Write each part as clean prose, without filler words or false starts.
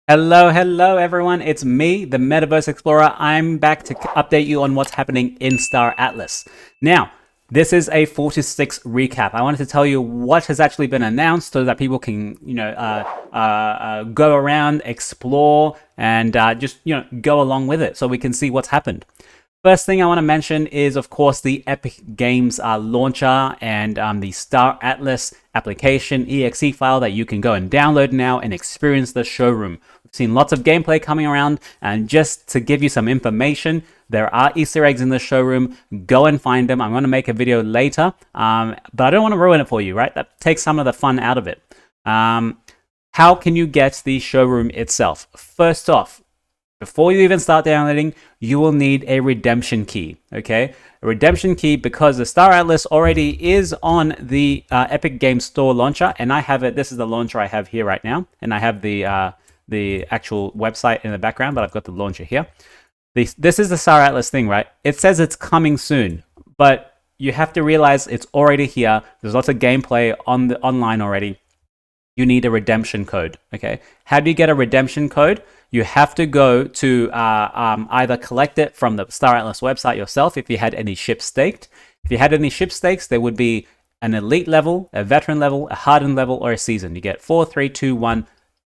Hello everyone. It's me, the MetaVerse Explorer. I'm back to update you on what's happening in Star Atlas. Now, this is a 4 to 6 recap. I wanted to tell you what has actually been announced so that people can, go around, explore, and just, go along with it so we can see what's happened. First thing I want to mention is, of course, the Epic Games launcher and the Star Atlas application exe file that you can go and download now and experience the showroom. We've seen lots of gameplay coming around, and just to give you some information, there are Easter eggs in the showroom. Go and find them. I'm going to make a video later, but I don't want to ruin it for you, right? That takes some of the fun out of it. How can you get the showroom itself? First off, before you even start downloading, you will need a redemption key, okay? A redemption key because the Star Atlas already is on the Epic Games Store launcher, and I have it. This is the launcher I have here right now, and I have the actual website in the background, but I've got the launcher here. This is the Star Atlas thing, right? It says it's coming soon, but you have to realize it's already here. There's lots of gameplay online already. You need a redemption code, okay? How do you get a redemption code? You have to go to either collect it from the Star Atlas website yourself if you had any ships staked. If you had any ship stakes, there would be an elite level, a veteran level, a hardened level, or a seasoned. You get 4, 3, 2, 1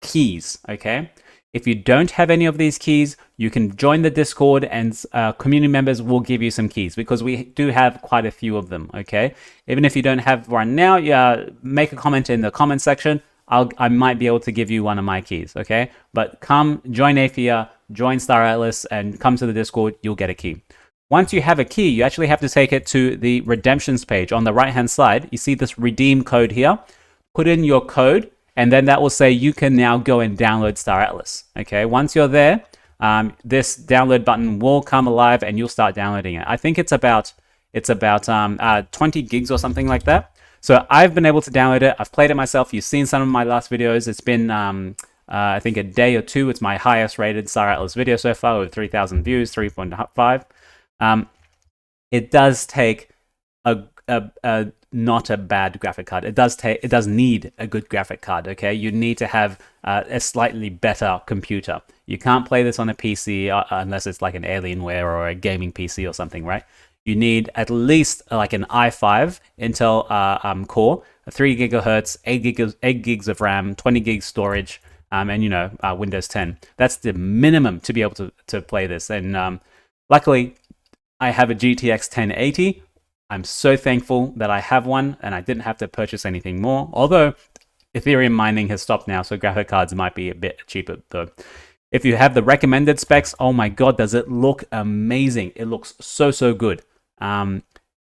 keys, okay? If you don't have any of these keys, you can join the Discord and community members will give you some keys because we do have quite a few of them, okay? Even if you don't have one now, make a comment in the comment section. I might be able to give you one of my keys, okay? But come join Aephian, join Star Atlas, and come to the Discord, you'll get a key. Once you have a key, you actually have to take it to the redemptions page. On the right-hand side, you see this redeem code here. Put in your code, and then that will say you can now go and download Star Atlas, okay? Once you're there, this download button will come alive, and you'll start downloading it. I think it's about 20 gigs or something like that. So I've been able to download it. I've played it myself. You've seen some of my last videos. It's been, I think, a day or two. It's my highest rated Star Atlas video so far with 3,000 views, 3.5. It does take not a bad graphic card. It does need a good graphic card, okay? You need to have a slightly better computer. You can't play this on a PC unless it's like an Alienware or a gaming PC or something, right? You need at least like an i5 Intel core, 3 gigahertz, 8 gigs of RAM, 20 gigs storage, and Windows 10. That's the minimum to be able to play this. And luckily, I have a GTX 1080. I'm so thankful that I have one, and I didn't have to purchase anything more. Although Ethereum mining has stopped now, so graphic cards might be a bit cheaper though. If you have the recommended specs, oh my god, does it look amazing? It looks so good. I'm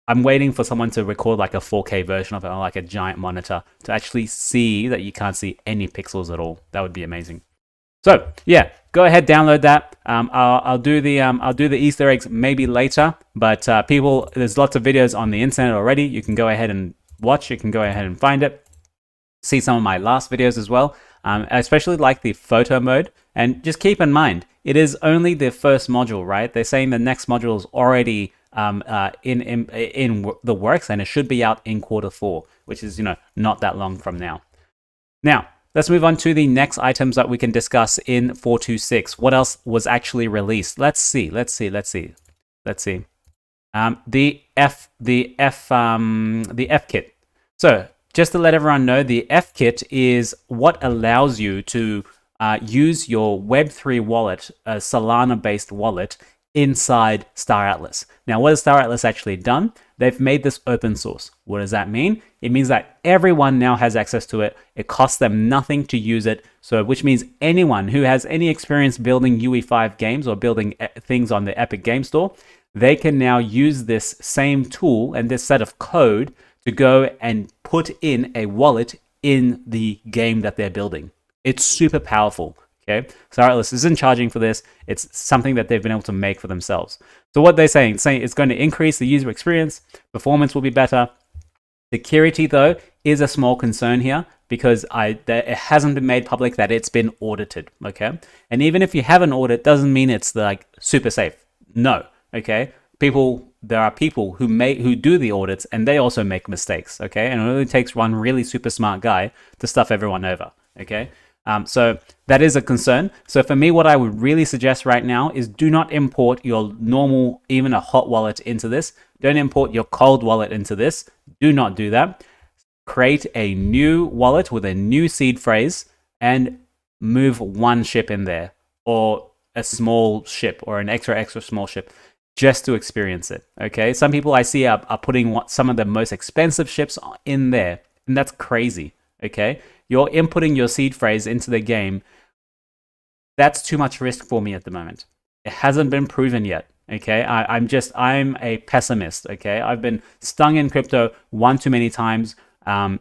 waiting for someone to record like a 4K version of it on like a giant monitor to actually see that you can't see any pixels at all. That would be amazing. So yeah, go ahead, download that. I'll do the Easter eggs maybe later, but there's lots of videos on the internet already. You can go ahead and watch. You can go ahead and find it. See some of my last videos as well. I especially like the photo mode, and just keep in mind it is only the first module, right? They're saying the next module is already in the works, and it should be out in Q4, which is not that long from now. Now let's move on to the next items that we can discuss in 4.2.6. What else was actually released? Let's see. The FKit. So just to let everyone know, the FKit is what allows you to use your Web3 wallet, a Solana-based wallet, inside Star Atlas. Now, what has Star Atlas actually done? They've made this open source. What does that mean? It means that everyone now has access to it. It costs them nothing to use it. So, which means anyone who has any experience building UE5 games or building things on the Epic Game Store, they can now use this same tool and this set of code to go and put in a wallet in the game that they're building. It's super powerful. Okay, Star Atlas isn't charging for this. It's something that they've been able to make for themselves. So what they're saying it's going to increase the user experience, performance will be better. Security, though, is a small concern here because it hasn't been made public that it's been audited, okay? And even if you have an audit, doesn't mean it's like super safe. No, okay? There are people who do the audits, and they also make mistakes, okay? And it only takes one really super smart guy to stuff everyone over, okay? So that is a concern. So for me, what I would really suggest right now is do not import your normal, even a hot wallet into this. Don't import your cold wallet into this. Do not do that. Create a new wallet with a new seed phrase and move one ship in there, or a small ship, or an extra small ship, just to experience it. Okay, some people I see are putting some of the most expensive ships in there, and that's crazy. Okay, you're inputting your seed phrase into the game. That's too much risk for me at the moment. It hasn't been proven yet. Okay, I'm a pessimist. Okay, I've been stung in crypto one too many times.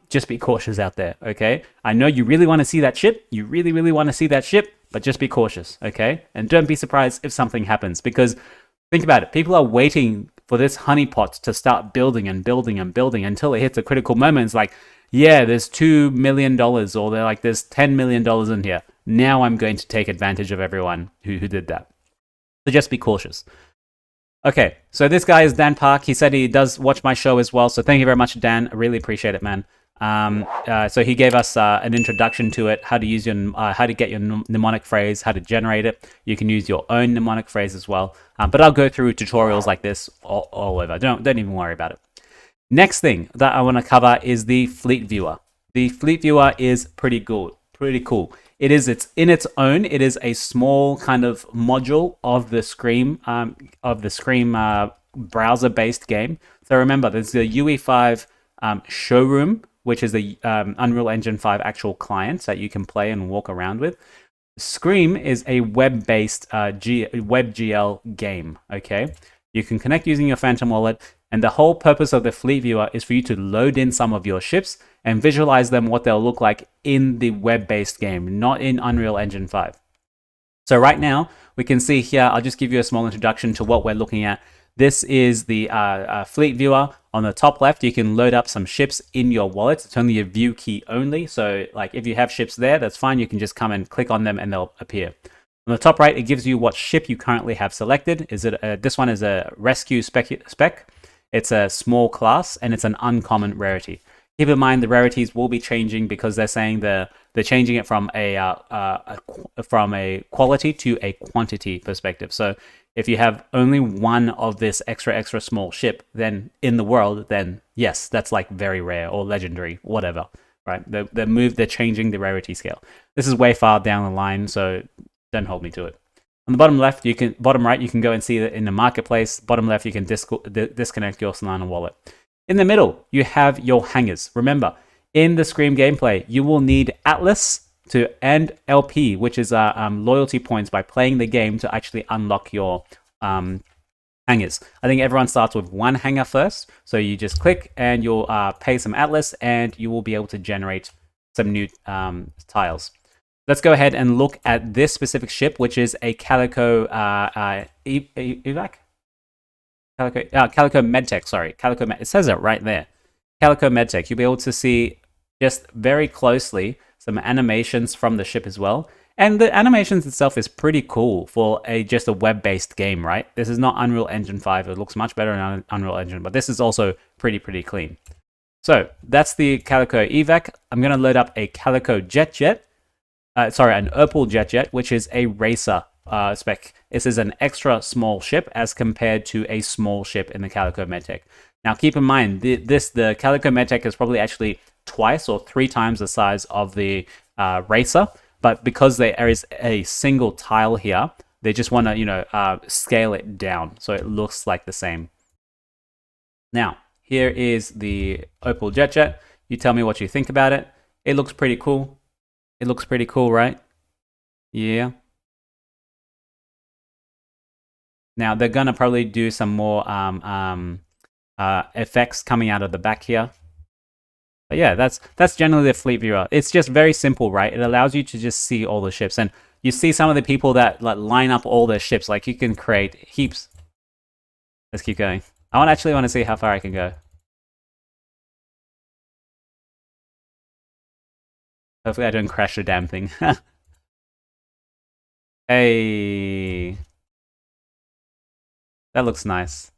Just be cautious out there. Okay, I know you really want to see that ship. You really want to see that ship, but just be cautious. Okay, and don't be surprised if something happens, because think about it. People are waiting for this honeypot to start building and building and building until it hits a critical moment. It's like, yeah, there's $2 million, or they're like, there's $10 million in here. Now I'm going to take advantage of everyone who did that. So just be cautious. Okay, so this guy is Dan Park. He said he does watch my show as well. So thank you very much, Dan. I really appreciate it, man. So he gave us an introduction to it, how to use how to get your mnemonic phrase, how to generate it. You can use your own mnemonic phrase as well. But I'll go through tutorials like this all over. Don't even worry about it. Next thing that I want to cover is the Fleet Viewer. The Fleet Viewer is pretty good, pretty cool. It's in its own. It is a small kind of module of the Scream browser-based game. So remember, there's the UE5 showroom, which is the Unreal Engine 5 actual client that you can play and walk around with. Scream is a web-based WebGL game. Okay, you can connect using your Phantom wallet, and the whole purpose of the Fleet Viewer is for you to load in some of your ships and visualize them, what they'll look like in the web-based game, not in Unreal Engine 5. So right now, we can see here, I'll just give you a small introduction to what we're looking at. This is the Fleet Viewer. On the top left, you can load up some ships in your wallet. It's only a view key only. So like if you have ships there, that's fine. You can just come and click on them and they'll appear. On the top right, it gives you what ship you currently have selected. This one is a rescue spec. It's a small class and it's an uncommon rarity. Keep in mind the rarities will be changing because they're saying they're changing it from a quality to a quantity perspective. So if you have only one of this extra small ship then in the world, then yes, that's like very rare or legendary, whatever, right? They're changing the rarity scale. This is way far down the line, so don't hold me to it. On the bottom left, bottom right, you can go and see that in the marketplace. Bottom left, you can disconnect your Solana wallet. In the middle, you have your hangers. Remember, in the Scream gameplay, you will need Atlas and LP, which is loyalty points by playing the game to actually unlock your hangers. I think everyone starts with one hanger first. So you just click and you'll pay some Atlas and you will be able to generate some new tiles. Let's go ahead and look at this specific ship, which is a Calico evac? Calico Medtech, sorry. It says it right there. Calico Medtech. You'll be able to see just very closely some animations from the ship as well. And the animations itself is pretty cool for just a web-based game, right? This is not Unreal Engine 5. It looks much better in Unreal Engine, but this is also pretty clean. So that's the Calico evac. I'm going to load up a Calico Jet. An Opal Jet, which is a racer spec. This is an extra small ship as compared to a small ship in the Calico Medtech. Now, keep in mind, the Calico Medtech is probably actually twice or 3 times the size of the racer, but because there is a single tile here, they just want to, scale it down so it looks like the same. Now, here is the Opal Jet. You tell me what you think about it. It looks pretty cool. It looks pretty cool, right? Yeah. Now they're gonna probably do some more effects coming out of the back here. But yeah, that's generally the Fleet Viewer. It's just very simple, right? It allows you to just see all the ships, and you see some of the people that line up all their ships. Like you can create heaps. Let's keep going. I actually want to see how far I can go. Hopefully I don't crash the damn thing. Hey. That looks nice.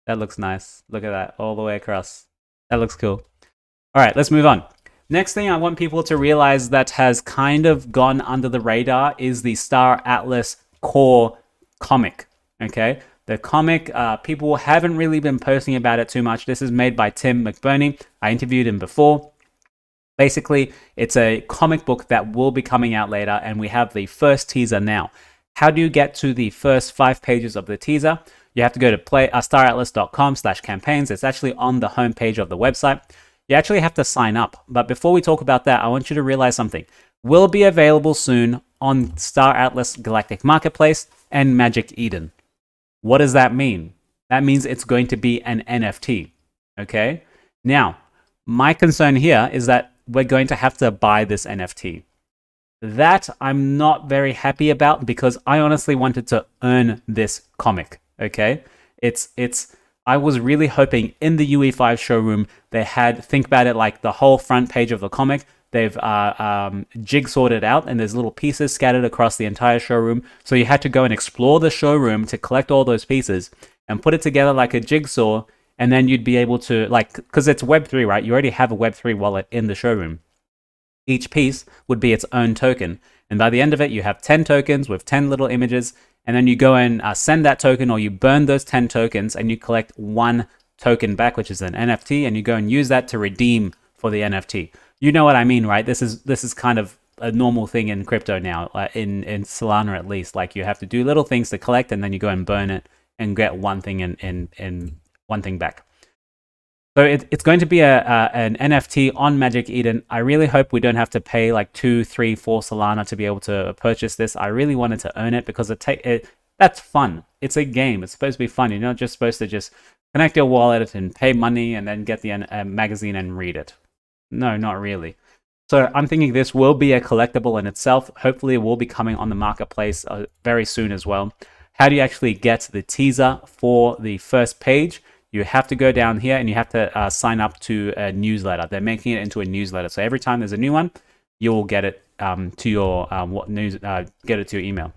That looks nice. Look at that, all the way across. That looks cool. All right, let's move on. Next thing I want people to realize that has kind of gone under the radar is the Star Atlas core comic. Okay, the comic, people haven't really been posting about it too much. This is made by Tim McBurney. I interviewed him before. Basically, it's a comic book that will be coming out later, and we have the first teaser now. How do you get to the first 5 pages of the teaser? You have to go to staratlas.com/campaigns. It's actually on the homepage of the website. You actually have to sign up. But before we talk about that, I want you to realize something. Will be available soon on Star Atlas Galactic Marketplace and Magic Eden. What does that mean? That means it's going to be an NFT. Okay? Now, my concern here is that we're going to have to buy this NFT. That I'm not very happy about because I honestly wanted to earn this comic. Okay? I was really hoping in the UE5 showroom they had, think about it like the whole front page of the comic, they've jigsawed it out and there's little pieces scattered across the entire showroom. So you had to go and explore the showroom to collect all those pieces and put it together like a jigsaw, and then you'd be able to, like, because it's Web3, right? You already have a Web3 wallet in the showroom. Each piece would be its own token. And by the end of it, you have 10 tokens with 10 little images. And then you go and send that token, or you burn those 10 tokens and you collect 1 token back, which is an NFT, and you go and use that to redeem for the NFT. You know what I mean, right? This is kind of a normal thing in crypto now, in Solana at least. Like, you have to do little things to collect, and then you go and burn it and get one thing in one thing back. So it's going to be an NFT on Magic Eden. I really hope we don't have to pay like 2, 3, 4 Solana to be able to purchase this. I really wanted to earn it because that's fun. It's a game. It's supposed to be fun. You're not just supposed to just connect your wallet and pay money and then get the magazine and read it. No, not really. So I'm thinking this will be a collectible in itself. Hopefully it will be coming on the marketplace very soon as well. How do you actually get the teaser for the first page? You have to go down here and you have to sign up to a newsletter. They're making it into a newsletter. So every time there's a new one, you'll get it to your get it to your email.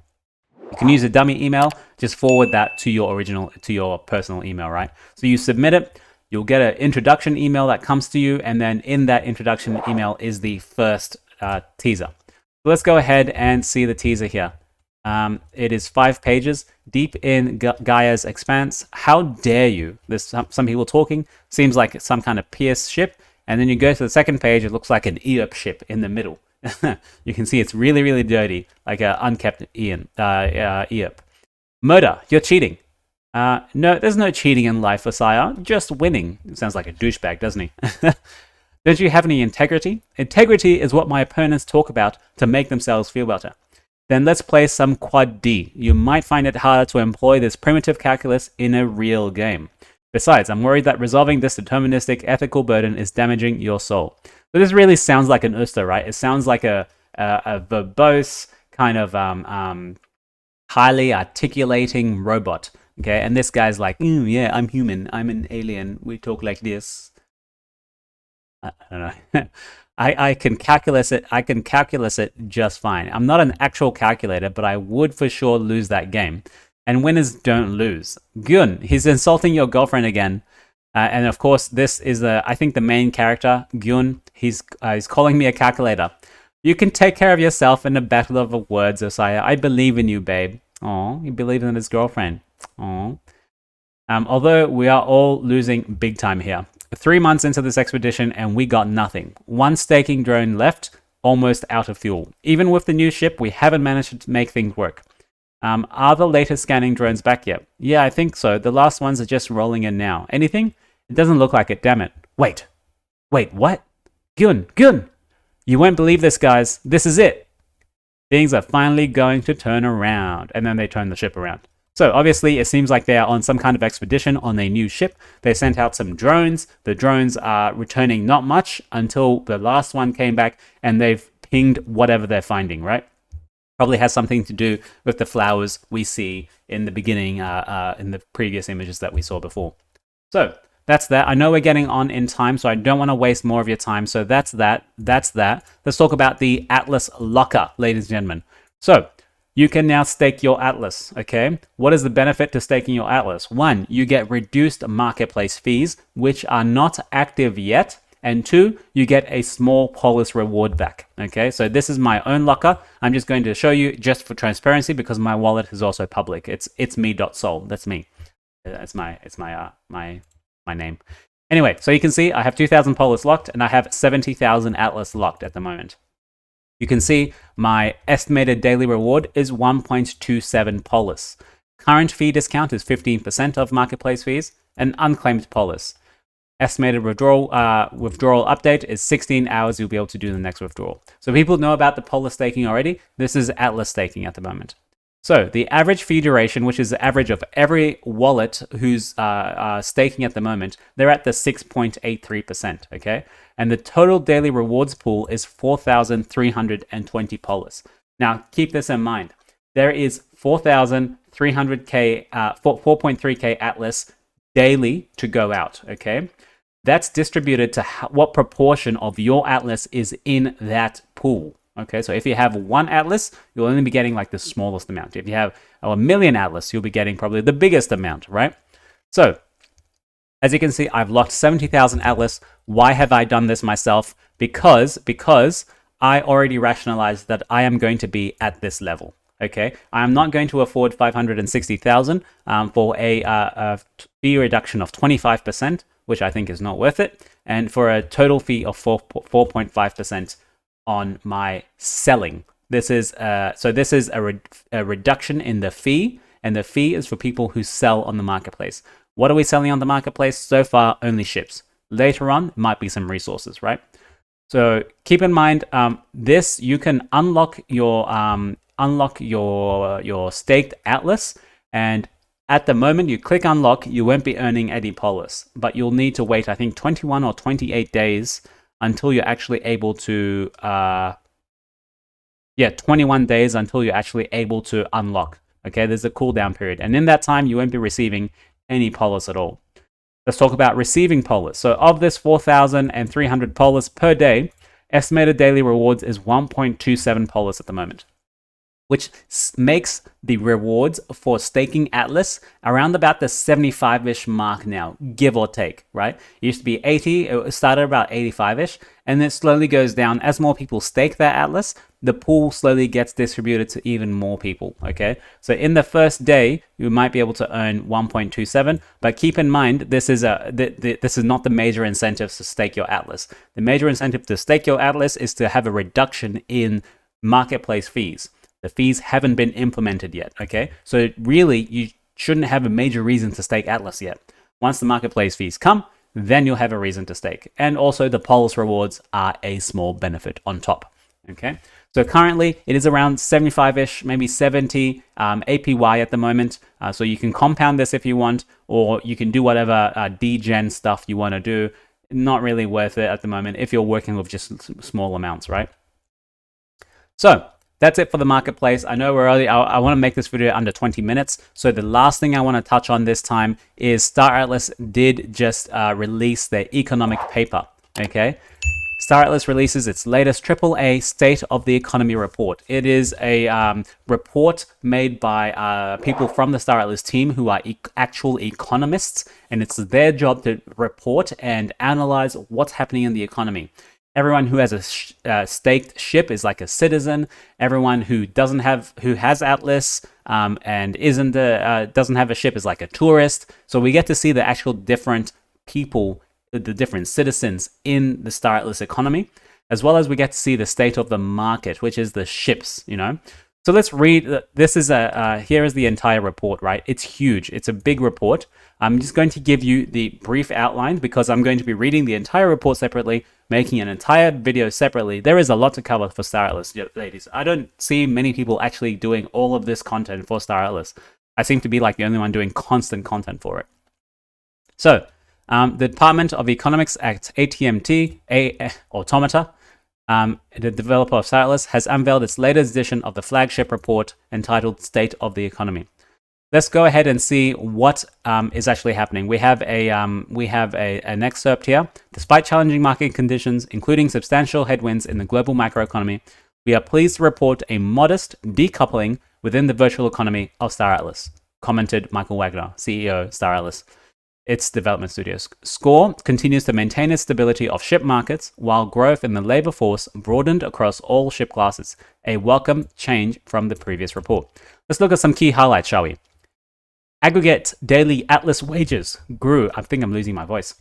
You can use a dummy email. Just forward that to your personal email, right? So you submit it. You'll get an introduction email that comes to you, and then in that introduction email is the first teaser. So let's go ahead and see the teaser here. It is 5 pages, deep in Gaia's expanse. How dare you? There's some people talking. Seems like some kind of Pierce ship. And then you go to the second page, it looks like an Eop ship in the middle. You can see it's really, really dirty, like an unkept Eop. Moda, you're cheating. No, there's no cheating in life, Asaya. Just winning. It sounds like a douchebag, doesn't he? Don't you have any integrity? Integrity is what my opponents talk about to make themselves feel better. Then let's play some Quad D. You might find it harder to employ this primitive calculus in a real game. Besides, I'm worried that resolving this deterministic ethical burden is damaging your soul. So this really sounds like an Uster, right? It sounds like a verbose, kind of highly articulating robot. Okay, and this guy's like, yeah, I'm human. I'm an alien. We talk like this. I don't know. I can calculus it. I can calculus it just fine. I'm not an actual calculator, but I would for sure lose that game. And winners don't lose. Gun, he's insulting your girlfriend again. And of course, this is I think the main character, Gun. He's calling me a calculator. You can take care of yourself in the battle of the words, Osiah. I believe in you, babe. Oh, he believes in his girlfriend. Oh. Although we are all losing big time here. 3 months into this expedition and we got nothing. 1 staking drone left, almost out of fuel. Even with the new ship, we haven't managed to make things work. Are the latest scanning drones back yet? Yeah, I think so. The last ones are just rolling in now. Anything? It doesn't look like it, damn it. Wait, what? Gun! You won't believe this, guys. This is it. Things are finally going to turn around. And then they turn the ship around. So obviously it seems like they are on some kind of expedition on a new ship. They sent out some drones. The drones are returning not much until the last one came back and they've pinged whatever they're finding, right? Probably has something to do with the flowers we see in the beginning, in the previous images that we saw before. So that's that. I know we're getting on in time, so I don't want to waste more of your time. So that's that. Let's talk about the Atlas locker, ladies and gentlemen. So you can now stake your Atlas, okay? What is the benefit to staking your Atlas? 1, you get reduced marketplace fees, which are not active yet, And 2, you get a small Polis reward back. Okay, so this is my own locker. I'm just going to show you just for transparency because my wallet is also public. It's itsme.sol. That's me. It's my name. Anyway, so you can see I have 2,000 Polis locked and I have 70,000 Atlas locked at the moment. You can see my estimated daily reward is 1.27 Polis. Current fee discount is 15% of marketplace fees and unclaimed Polis. Estimated withdrawal update is 16 hours you'll be able to do the next withdrawal. So people know about the Polis staking already. This is Atlas staking at the moment. So the average fee duration, which is the average of every wallet who's staking at the moment, they're at the 6.83%, okay? And the total daily rewards pool is 4,320 Polis. Now, keep this in mind. There is 4.3k Atlas daily to go out, okay? That's distributed to what proportion of your Atlas is in that pool. Okay, so if you have 1 Atlas, you'll only be getting like the smallest amount. If you have 1,000,000 Atlas, you'll be getting probably the biggest amount, right? So, as you can see, I've locked 70,000 Atlas. Why have I done this myself? Because I already rationalized that I am going to be at this level. Okay, I am not going to afford 560,000 for a fee reduction of 25%, which I think is not worth it, and for a total fee of 4.5%. On my selling. This is a reduction in the fee, and the fee is for people who sell on the marketplace. What are we selling on the marketplace? So far, only ships. Later on, might be some resources, right? So keep in mind, this you can unlock your staked Atlas, and at the moment you click unlock, you won't be earning any Polis, but you'll need to wait, I think, 21 or 28 days until you're actually able to 21 days until you're actually able to unlock. Okay, there's a cooldown period, and in that time you won't be receiving any Polis at all. Let's talk about receiving Polis. So of this 4,300 Polis per day, estimated daily rewards is 1.27 Polis at the moment, which makes the rewards for staking Atlas around about the 75-ish mark now, give or take, right? It used to be 80, it started about 85-ish, and then it slowly goes down. As more people stake their Atlas, the pool slowly gets distributed to even more people, okay? So in the first day, you might be able to earn 1.27, but keep in mind, this is not the major incentive to stake your Atlas. The major incentive to stake your Atlas is to have a reduction in marketplace fees. The fees haven't been implemented yet, okay? So really, you shouldn't have a major reason to stake Atlas yet. Once the marketplace fees come, then you'll have a reason to stake. And also the Polis rewards are a small benefit on top, okay? So currently, it is around 75-ish, maybe 70 APY at the moment. So you can compound this if you want, or you can do whatever degen stuff you want to do. Not really worth it at the moment if you're working with just small amounts, right? So that's it for the marketplace. I know we're early. I want to make this video under 20 minutes. So the last thing I want to touch on this time is Star Atlas did just release their economic paper, okay? Star Atlas releases its latest AAA State of the Economy report. It is a report made by people from the Star Atlas team who are actual economists, and it's their job to report and analyze what's happening in the economy. Everyone who has a staked ship is like a citizen. Everyone who has Atlas and doesn't have a ship is like a tourist. So we get to see the actual different people, the different citizens in the Star Atlas economy, as well as we get to see the state of the market, which is the ships, you know. So let's read. This is here is the entire report, right? It's huge. It's a big report. I'm just going to give you the brief outline because I'm going to be reading the entire report separately, making an entire video separately. There is a lot to cover for Star Atlas, ladies. I don't see many people actually doing all of this content for Star Atlas. I seem to be like the only one doing constant content for it. So, the Department of Economics at AT&T, Automata, the developer of Star Atlas, has unveiled its latest edition of the flagship report entitled State of the Economy. Let's go ahead and see what is actually happening. We have an excerpt here. Despite challenging market conditions, including substantial headwinds in the global macroeconomy, we are pleased to report a modest decoupling within the virtual economy of Star Atlas, commented Michael Wagner, CEO Star Atlas. its development studios. Score continues to maintain its stability of ship markets, while growth in the labor force broadened across all ship classes, a welcome change from the previous report. Let's look at some key highlights, shall we? Aggregate daily Atlas wages grew, I think I'm losing my voice,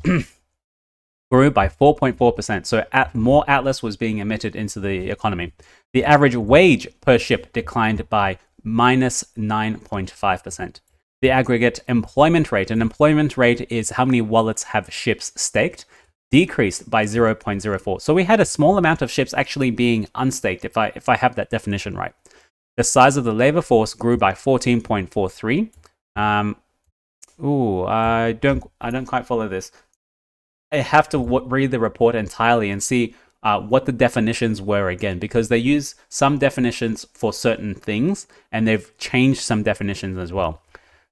grew by 4.4%, so more Atlas was being emitted into the economy. The average wage per ship declined by minus 9.5%. The aggregate employment rate, and employment rate is how many wallets have ships staked, decreased by 0.04. So we had a small amount of ships actually being unstaked, if I have that definition right. The size of the labor force grew by 14.43. I don't quite follow this. I have to read the report entirely and see what the definitions were again, because they use some definitions for certain things and they've changed some definitions as well.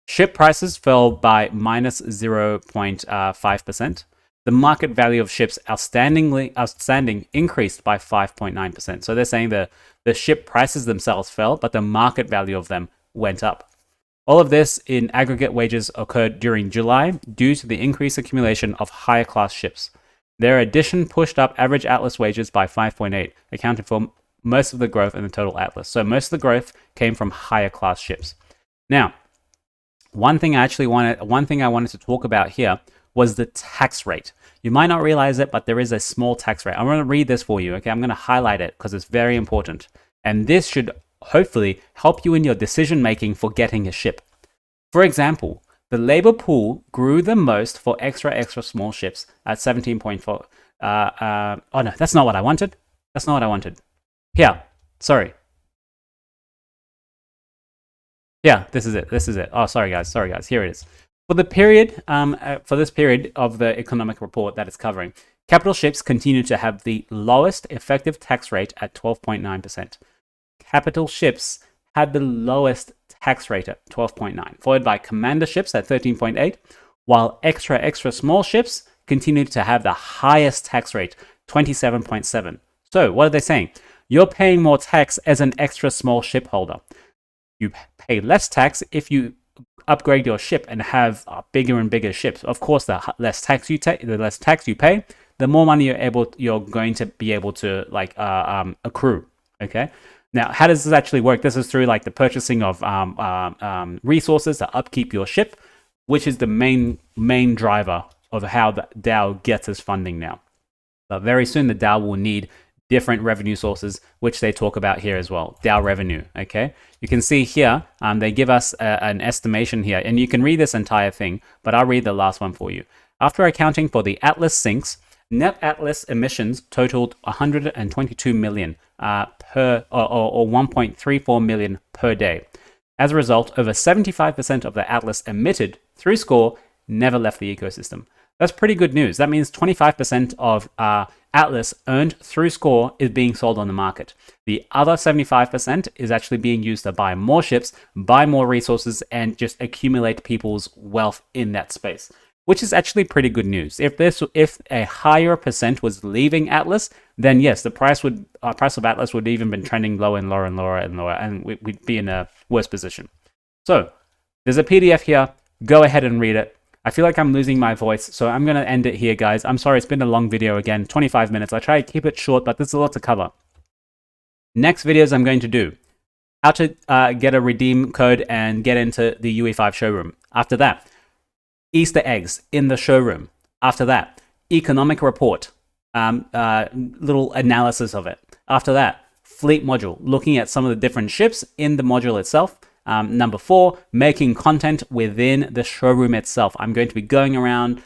Ship prices fell by minus 0.5%. The market value of ships outstanding increased by 5.9%. So they're saying the ship prices themselves fell, but the market value of them went up. All of this in aggregate wages occurred during July due to the increased accumulation of higher class ships. Their addition pushed up average Atlas wages by 5.8, accounting for most of the growth in the total Atlas. So most of the growth came from higher class ships. Now, one thing I wanted to talk about here was the tax rate. You might not realize it, but there is a small tax rate. I'm going to read this for you, okay? I'm going to highlight it because it's very important. And this should hopefully help you in your decision making for getting a ship. For example, the labor pool grew the most for extra small ships at 17.4. Oh no, that's not what I wanted. That's not what I wanted. Here, sorry. Yeah, this is it. Oh, sorry guys. Here it is. For the period, for this period of the economic report that it's covering, capital ships continue to have the lowest effective tax rate at 12.9%. Capital ships had the lowest tax rate at 12.9, followed by commander ships at 13.8, while extra small ships continued to have the highest tax rate, 27.7. So what are they saying? You're paying more tax as an extra small ship holder. You pay less tax if you upgrade your ship and have bigger and bigger ships. Of course, the less tax you pay, the more money you're going to be able to accrue. Okay. Now, how does this actually work? This is through the purchasing of resources to upkeep your ship, which is the main driver of how the DAO gets its funding now. But very soon, the DAO will need different revenue sources, which they talk about here as well. DAO revenue, okay? You can see here, they give us an estimation here, and you can read this entire thing, but I'll read the last one for you. After accounting for the Atlas sinks, net Atlas emissions totaled 122 million per 1.34 million per day. As a result, over 75% of the Atlas emitted through Score never left the ecosystem. That's pretty good news. That means 25% of Atlas earned through Score is being sold on the market. The other 75% is actually being used to buy more ships, buy more resources, and just accumulate people's wealth in that space, which is actually pretty good news. If a higher percent was leaving Atlas, then yes, the price of Atlas would even been trending lower and lower and lower and lower, and we'd be in a worse position. So there's a PDF here. Go ahead and read it. I feel like I'm losing my voice, so I'm going to end it here, guys. I'm sorry, it's been a long video again, 25 minutes. I try to keep it short, but there's a lot to cover. Next videos I'm going to do how to get a redeem code and get into the UE5 showroom. After that, Easter eggs in the showroom. After that, economic report, little analysis of it. After that, fleet module, looking at some of the different ships in the module itself. Number 4, making content within the showroom itself. I'm going to be going around,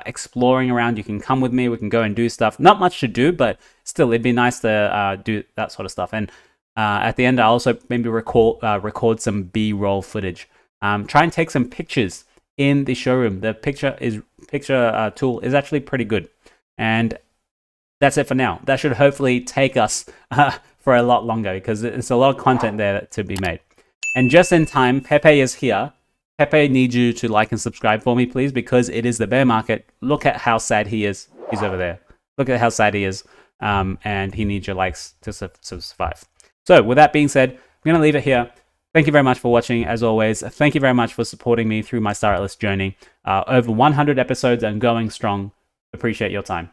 exploring around. You can come with me. We can go and do stuff. Not much to do, but still, it'd be nice to do that sort of stuff. And at the end, I'll also maybe record some B-roll footage. Try and take some pictures in the showroom. The picture tool is actually pretty good. And that's it for now. That should hopefully take us for a lot longer, because it's a lot of content there to be made. And just in time, Pepe is here. Pepe needs you to like and subscribe for me, please, because it is the bear market. Look at how sad he is. He's over there. Look at how sad he is. And he needs your likes to survive. So with that being said, I'm going to leave it here. Thank you very much for watching, as always. Thank you very much for supporting me through my Star Atlas journey. Over 100 episodes and going strong. Appreciate your time.